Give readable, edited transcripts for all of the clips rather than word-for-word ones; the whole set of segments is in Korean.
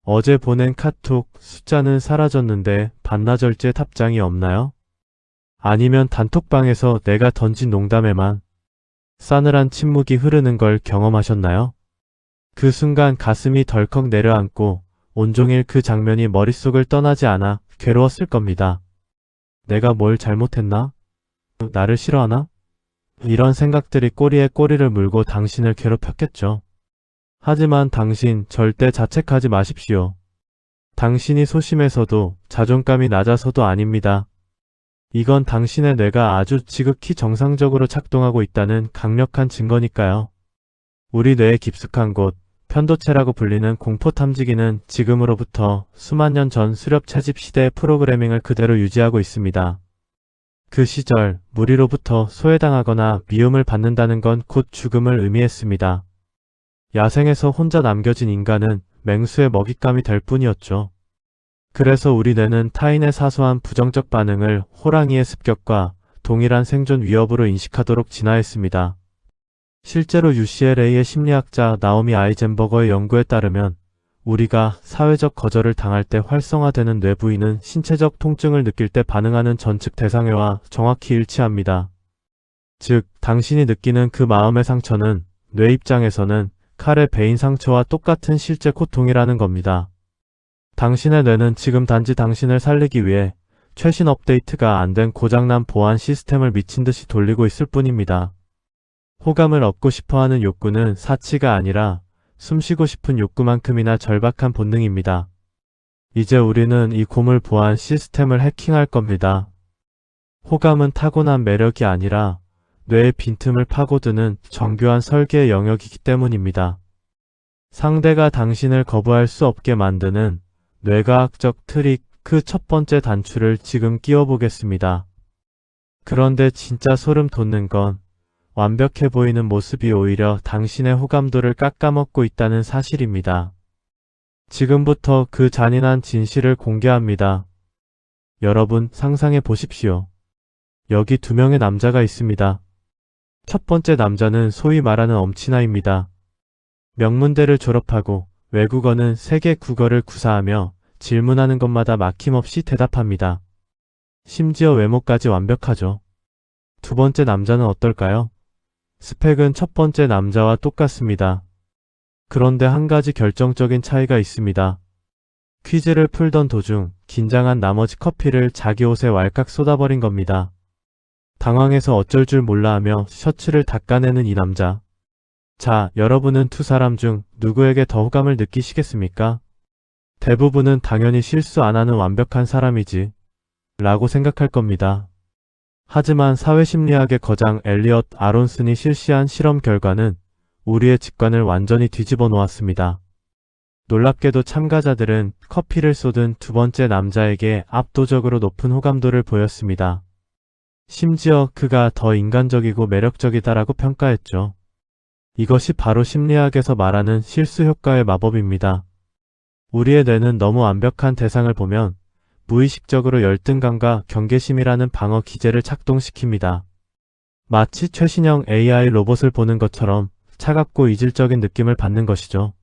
어제 보낸 카톡 숫자는 사라졌는데 반나절째 답장이 없나요? 아니면 단톡방에서 내가 던진 농담에만 싸늘한 침묵이 흐르는 걸 경험하셨나요? 그 순간 가슴이 덜컥 내려앉고 온종일 그 장면이 머릿속을 떠나지 않아 괴로웠을 겁니다. 내가 뭘 잘못했나? 나를 싫어하나? 이런 생각들이 꼬리에 꼬리를 물고 당신을 괴롭혔겠죠. 하지만 당신 절대 자책하지 마십시오. 당신이 소심해서도 자존감이 낮아서도 아닙니다. 이건 당신의 뇌가 아주 지극히 정상적으로 작동하고 있다는 강력한 증거니까요. 우리 뇌의 깊숙한 곳, 편도체라고 불리는 공포 탐지기는 지금으로부터 수만 년 전 수렵 채집 시대의 프로그래밍을 그대로 유지하고 있습니다. 그 시절 무리로부터 소외당하거나 미움을 받는다는 건 곧 죽음을 의미했습니다. 야생에서 혼자 남겨진 인간은 맹수의 먹잇감이 될 뿐이었죠. 그래서 우리 뇌는 타인의 사소한 부정적 반응을 호랑이의 습격과 동일한 생존 위협으로 인식하도록 진화했습니다. 실제로 UCLA의 심리학자 나오미 아이젠버거의 연구에 따르면 우리가 사회적 거절을 당할 때 활성화되는 뇌 부위는 신체적 통증을 느낄 때 반응하는 전측 대상회와 정확히 일치합니다. 즉, 당신이 느끼는 그 마음의 상처는 뇌 입장에서는 칼의 베인 상처와 똑같은 실제 고통이라는 겁니다. 당신의 뇌는 지금 단지 당신을 살리기 위해 최신 업데이트가 안 된 고장난 보안 시스템을 미친 듯이 돌리고 있을 뿐입니다. 호감을 얻고 싶어하는 욕구는 사치가 아니라 숨쉬고 싶은 욕구만큼이나 절박한 본능입니다. 이제 우리는 이 고물 보안 시스템을 해킹할 겁니다. 호감은 타고난 매력이 아니라 뇌의 빈틈을 파고드는 정교한 설계의 영역이기 때문입니다. 상대가 당신을 거부할 수 없게 만드는 뇌과학적 트릭, 그 첫 번째 단추를 지금 끼워보겠습니다. 그런데 진짜 소름 돋는 건 완벽해 보이는 모습이 오히려 당신의 호감도를 깎아먹고 있다는 사실입니다. 지금부터 그 잔인한 진실을 공개합니다. 여러분, 상상해 보십시오. 여기 2명의 남자가 있습니다. 첫 번째 남자는 소위 말하는 엄친아입니다. 명문대를 졸업하고 외국어는 세계 국어를 구사하며 질문하는 것마다 막힘없이 대답합니다. 심지어 외모까지 완벽하죠. 두 번째 남자는 어떨까요? 스펙은 첫 번째 남자와 똑같습니다. 그런데 한 가지 결정적인 차이가 있습니다. 퀴즈를 풀던 도중 긴장한 나머지 커피를 자기 옷에 왈칵 쏟아버린 겁니다. 당황해서 어쩔 줄 몰라 하며 셔츠를 닦아내는 이 남자. 자, 여러분은 두 사람 중 누구에게 더 호감을 느끼시겠습니까? 대부분은 당연히 실수 안 하는 완벽한 사람이지 라고 생각할 겁니다. 하지만 사회심리학의 거장 엘리엇 아론슨이 실시한 실험 결과는 우리의 직관을 완전히 뒤집어 놓았습니다. 놀랍게도 참가자들은 커피를 쏟은 두 번째 남자에게 압도적으로 높은 호감도를 보였습니다. 심지어 그가 더 인간적이고 매력적이다라고 평가했죠. 이것이 바로 심리학에서 말하는 실수 효과의 마법입니다. 우리의 뇌는 너무 완벽한 대상을 보면 무의식적으로 열등감과 경계심이라는 방어 기제를 작동시킵니다. 마치 최신형 AI 로봇을 보는 것처럼 차갑고 이질적인 느낌을 받는 것이죠.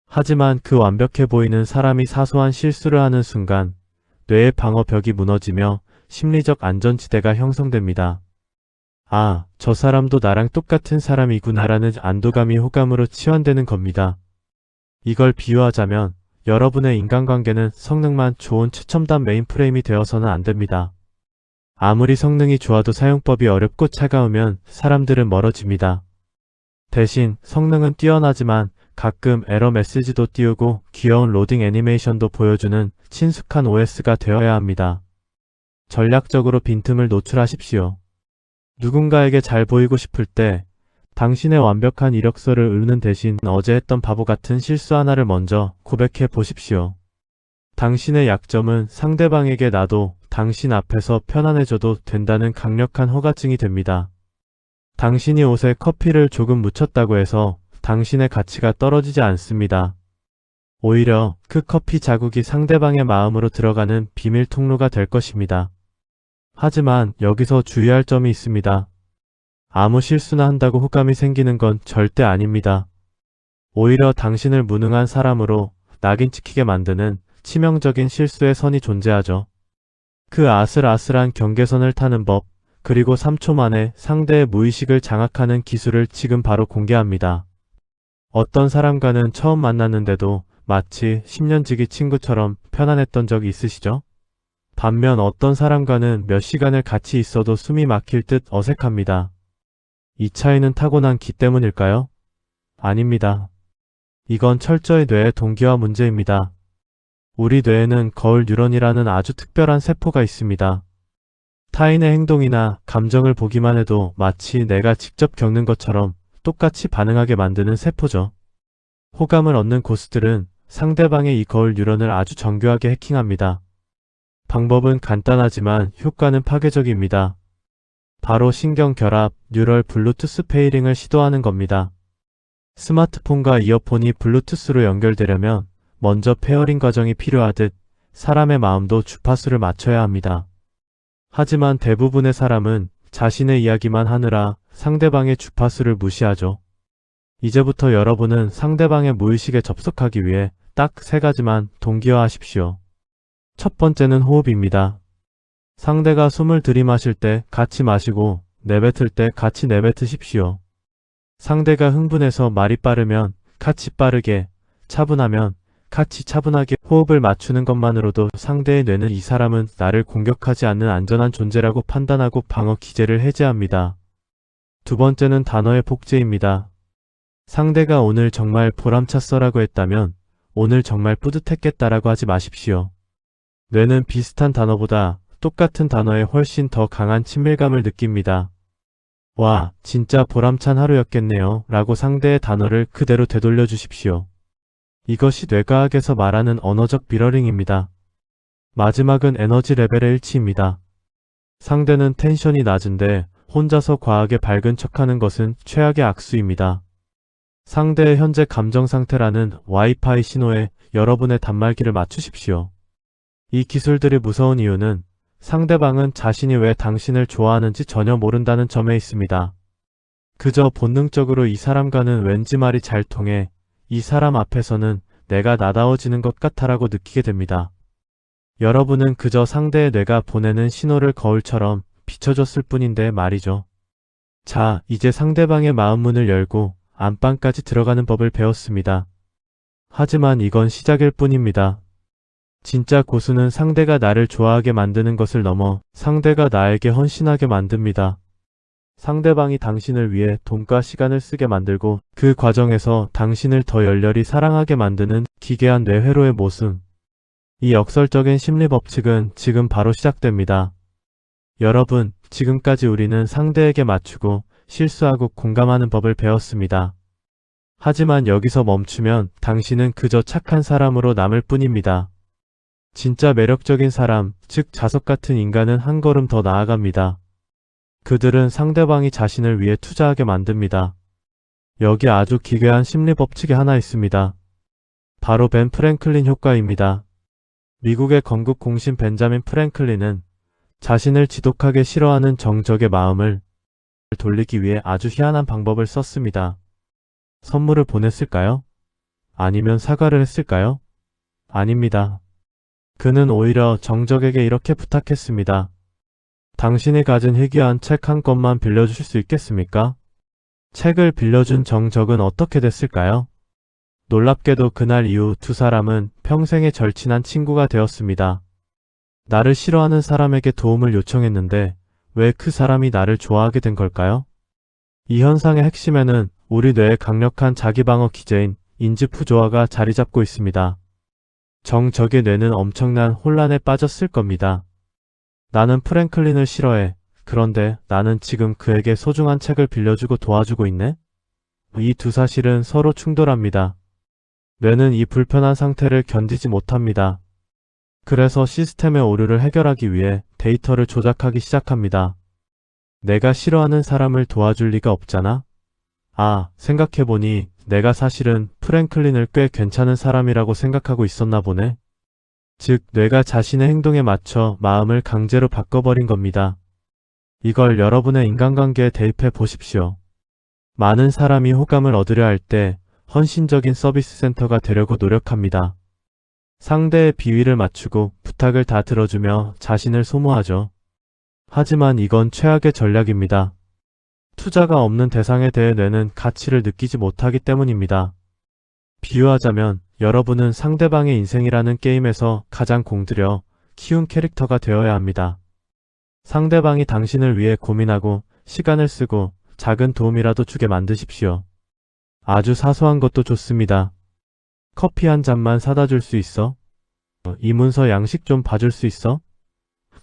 하지만 그 완벽해 보이는 사람이 사소한 실수를 하는 순간 뇌의 방어벽이 무너지며 심리적 안전지대가 형성됩니다. 아, 저 사람도 나랑 똑같은 사람이구나라는 안도감이 호감으로 치환되는 겁니다. 이걸 비유하자면 여러분의 인간관계는 성능만 좋은 최첨단 메인프레임이 되어서는 안 됩니다. 아무리 성능이 좋아도 사용법이 어렵고 차가우면 사람들은 멀어집니다. 대신 성능은 뛰어나지만 가끔 에러 메시지도 띄우고 귀여운 로딩 애니메이션도 보여주는 친숙한 OS가 되어야 합니다. 전략적으로 빈틈을 노출하십시오. 누군가에게 잘 보이고 싶을 때 당신의 완벽한 이력서를 읊는 대신 어제 했던 바보 같은 실수 하나를 먼저 고백해 보십시오. 당신의 약점은 상대방에게 나도 당신 앞에서 편안해져도 된다는 강력한 허가증이 됩니다. 당신이 옷에 커피를 조금 묻혔다고 해서 당신의 가치가 떨어지지 않습니다. 오히려 그 커피 자국이 상대방의 마음으로 들어가는 비밀 통로가 될 것입니다. 하지만 여기서 주의할 점이 있습니다. 아무 실수나 한다고 호감이 생기는 건 절대 아닙니다. 오히려 당신을 무능한 사람으로 낙인 찍히게 만드는 치명적인 실수의 선이 존재하죠. 그 아슬아슬한 경계선을 타는 법, 그리고 3초 만에 상대의 무의식을 장악하는 기술을 지금 바로 공개합니다. 어떤 사람과는 처음 만났는데도 마치 10년 지기 친구처럼 편안했던 적이 있으시죠? 반면 어떤 사람과는 몇 시간을 같이 있어도 숨이 막힐 듯 어색합니다. 이 차이는 타고난 기 때문일까요? 아닙니다. 이건 철저히 뇌의 동기화 문제입니다. 우리 뇌에는 거울 뉴런이라는 아주 특별한 세포가 있습니다. 타인의 행동이나 감정을 보기만 해도 마치 내가 직접 겪는 것처럼 똑같이 반응하게 만드는 세포죠. 호감을 얻는 고수들은 상대방의 이 거울 뉴런을 아주 정교하게 해킹합니다. 방법은 간단하지만 효과는 파괴적입니다. 바로 신경 결합, 뉴럴 블루투스 페이링을 시도하는 겁니다. 스마트폰과 이어폰이 블루투스로 연결되려면 먼저 페어링 과정이 필요하듯 사람의 마음도 주파수를 맞춰야 합니다. 하지만 대부분의 사람은 자신의 이야기만 하느라 상대방의 주파수를 무시하죠. 이제부터 여러분은 상대방의 무의식에 접속하기 위해 딱 3가지만 동기화하십시오. 첫 번째는 호흡입니다. 상대가 숨을 들이마실 때 같이 마시고 내뱉을 때 같이 내뱉으십시오. 상대가 흥분해서 말이 빠르면 같이 빠르게, 차분하면 같이 차분하게 호흡을 맞추는 것만으로도 상대의 뇌는 이 사람은 나를 공격하지 않는 안전한 존재라고 판단하고 방어 기제를 해제합니다. 두 번째는 단어의 복제입니다. 상대가 오늘 정말 보람찼어라고 했다면 오늘 정말 뿌듯했겠다라고 하지 마십시오. 뇌는 비슷한 단어보다 똑같은 단어에 훨씬 더 강한 친밀감을 느낍니다. 와, 진짜 보람찬 하루였겠네요 라고 상대의 단어를 그대로 되돌려 주십시오. 이것이 뇌과학에서 말하는 언어적 미러링입니다. 마지막은 에너지 레벨의 일치입니다. 상대는 텐션이 낮은데 혼자서 과하게 밝은 척하는 것은 최악의 악수입니다. 상대의 현재 감정 상태라는 와이파이 신호에 여러분의 단말기를 맞추십시오. 이 기술들이 무서운 이유는 상대방은 자신이 왜 당신을 좋아하는지 전혀 모른다는 점에 있습니다. 그저 본능적으로 이 사람과는 왠지 말이 잘 통해 이 사람 앞에서는 내가 나다워지는 것 같아라고 느끼게 됩니다. 여러분은 그저 상대의 뇌가 보내는 신호를 거울처럼 비춰줬을 뿐인데 말이죠. 자, 이제 상대방의 마음 문을 열고 안방까지 들어가는 법을 배웠습니다. 하지만 이건 시작일 뿐입니다. 진짜 고수는 상대가 나를 좋아하게 만드는 것을 넘어 상대가 나에게 헌신하게 만듭니다. 상대방이 당신을 위해 돈과 시간을 쓰게 만들고 그 과정에서 당신을 더 열렬히 사랑하게 만드는 기괴한 뇌회로의 모순. 이 역설적인 심리 법칙은 지금 바로 시작됩니다. 여러분, 지금까지 우리는 상대에게 맞추고 실수하고 공감하는 법을 배웠습니다. 하지만 여기서 멈추면 당신은 그저 착한 사람으로 남을 뿐입니다. 진짜 매력적인 사람, 즉 자석 같은 인간은 한 걸음 더 나아갑니다. 그들은 상대방이 자신을 위해 투자하게 만듭니다. 여기 아주 기괴한 심리 법칙이 하나 있습니다. 바로 벤 프랭클린 효과입니다. 미국의 건국 공신 벤자민 프랭클린은 자신을 지독하게 싫어하는 정적의 마음을 돌리기 위해 아주 희한한 방법을 썼습니다. 선물을 보냈을까요? 아니면 사과를 했을까요? 아닙니다. 그는 오히려 정적에게 이렇게 부탁했습니다. 당신이 가진 희귀한 책 한 권만 빌려주실 수 있겠습니까? 책을 빌려준 정적은 어떻게 됐을까요? 놀랍게도 그날 이후 두 사람은 평생의 절친한 친구가 되었습니다. 나를 싫어하는 사람에게 도움을 요청했는데 왜 그 사람이 나를 좋아하게 된 걸까요? 이 현상의 핵심에는 우리 뇌의 강력한 자기방어 기제인 인지푸조화가 자리 잡고 있습니다. 정적의 뇌는 엄청난 혼란에 빠졌을 겁니다. 나는 프랭클린을 싫어해. 그런데 나는 지금 그에게 소중한 책을 빌려주고 도와주고 있네? 이 두 사실은 서로 충돌합니다. 뇌는 이 불편한 상태를 견디지 못합니다. 그래서 시스템의 오류를 해결하기 위해 데이터를 조작하기 시작합니다. 내가 싫어하는 사람을 도와줄 리가 없잖아? 아, 생각해보니 내가 사실은 프랭클린을 꽤 괜찮은 사람이라고 생각하고 있었나 보네. 즉, 뇌가 자신의 행동에 맞춰 마음을 강제로 바꿔버린 겁니다. 이걸 여러분의 인간관계에 대입해 보십시오. 많은 사람이 호감을 얻으려 할 때 헌신적인 서비스 센터가 되려고 노력합니다. 상대의 비위를 맞추고 부탁을 다 들어주며 자신을 소모하죠. 하지만 이건 최악의 전략입니다. 투자가 없는 대상에 대해 뇌는 가치를 느끼지 못하기 때문입니다. 비유하자면 여러분은 상대방의 인생이라는 게임에서 가장 공들여 키운 캐릭터가 되어야 합니다. 상대방이 당신을 위해 고민하고 시간을 쓰고 작은 도움이라도 주게 만드십시오. 아주 사소한 것도 좋습니다. 커피 한 잔만 사다 줄 수 있어? 이 문서 양식 좀 봐줄 수 있어?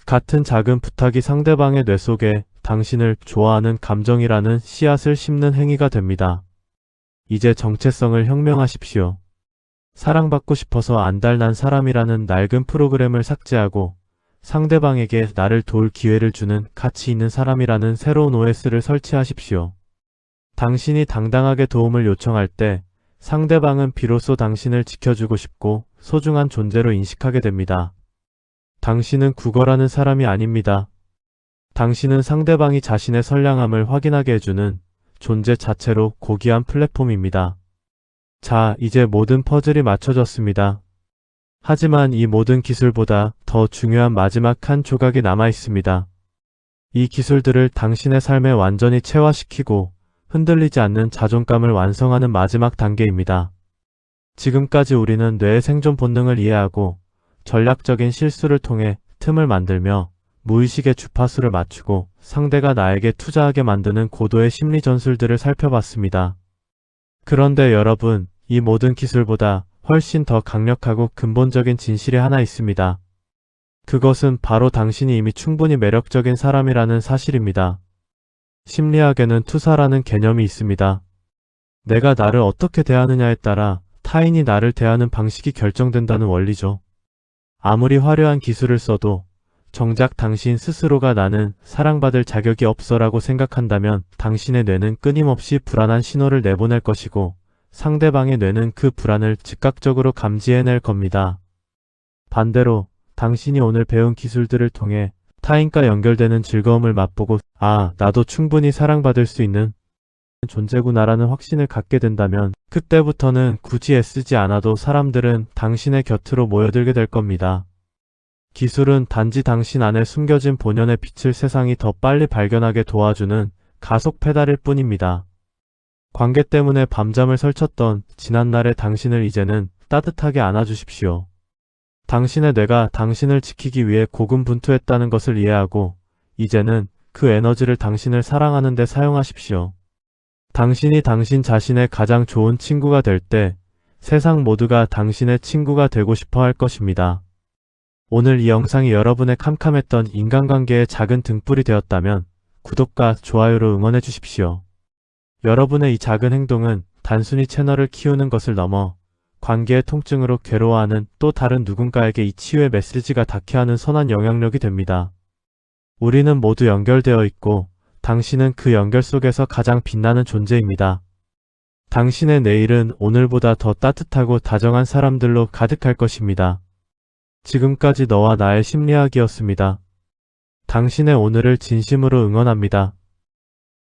같은 작은 부탁이 상대방의 뇌 속에 당신을 좋아하는 감정이라는 씨앗을 심는 행위가 됩니다. 이제 정체성을 혁명하십시오. 사랑받고 싶어서 안달난 사람이라는 낡은 프로그램을 삭제하고 상대방에게 나를 도울 기회를 주는 가치 있는 사람이라는 새로운 OS를 설치하십시오. 당신이 당당하게 도움을 요청할 때 상대방은 비로소 당신을 지켜주고 싶고 소중한 존재로 인식하게 됩니다. 당신은 구걸하는 사람이 아닙니다. 당신은 상대방이 자신의 선량함을 확인하게 해주는 존재 자체로 고귀한 플랫폼입니다. 자, 이제 모든 퍼즐이 맞춰졌습니다. 하지만 이 모든 기술보다 더 중요한 마지막 한 조각이 남아 있습니다. 이 기술들을 당신의 삶에 완전히 체화시키고 흔들리지 않는 자존감을 완성하는 마지막 단계입니다. 지금까지 우리는 뇌의 생존 본능을 이해하고 전략적인 실수를 통해 틈을 만들며 무의식의 주파수를 맞추고 상대가 나에게 투자하게 만드는 고도의 심리 전술들을 살펴봤습니다. 그런데 여러분, 이 모든 기술보다 훨씬 더 강력하고 근본적인 진실이 하나 있습니다. 그것은 바로 당신이 이미 충분히 매력적인 사람이라는 사실입니다. 심리학에는 투사라는 개념이 있습니다. 내가 나를 어떻게 대하느냐에 따라 타인이 나를 대하는 방식이 결정된다는 원리죠. 아무리 화려한 기술을 써도 정작 당신 스스로가 나는 사랑받을 자격이 없어라고 생각한다면 당신의 뇌는 끊임없이 불안한 신호를 내보낼 것이고 상대방의 뇌는 그 불안을 즉각적으로 감지해낼 겁니다. 반대로 당신이 오늘 배운 기술들을 통해 타인과 연결되는 즐거움을 맛보고 나도 충분히 사랑받을 수 있는 존재구나라는 확신을 갖게 된다면 그때부터는 굳이 애쓰지 않아도 사람들은 당신의 곁으로 모여들게 될 겁니다. 기술은 단지 당신 안에 숨겨진 본연의 빛을 세상이 더 빨리 발견하게 도와주는 가속 페달일 뿐입니다. 관계 때문에 밤잠을 설쳤던 지난날의 당신을 이제는 따뜻하게 안아주십시오. 당신의 뇌가 당신을 지키기 위해 고군분투했다는 것을 이해하고 이제는 그 에너지를 당신을 사랑하는 데 사용하십시오. 당신이 당신 자신의 가장 좋은 친구가 될 때 세상 모두가 당신의 친구가 되고 싶어 할 것입니다. 오늘 이 영상이 여러분의 캄캄했던 인간관계의 작은 등불이 되었다면 구독과 좋아요로 응원해 주십시오. 여러분의 이 작은 행동은 단순히 채널을 키우는 것을 넘어 관계의 통증으로 괴로워하는 또 다른 누군가에게 이 치유의 메시지가 닿게 하는 선한 영향력이 됩니다. 우리는 모두 연결되어 있고 당신은 그 연결 속에서 가장 빛나는 존재입니다. 당신의 내일은 오늘보다 더 따뜻하고 다정한 사람들로 가득할 것입니다. 지금까지 너와 나의 심리학이었습니다. 당신의 오늘을 진심으로 응원합니다.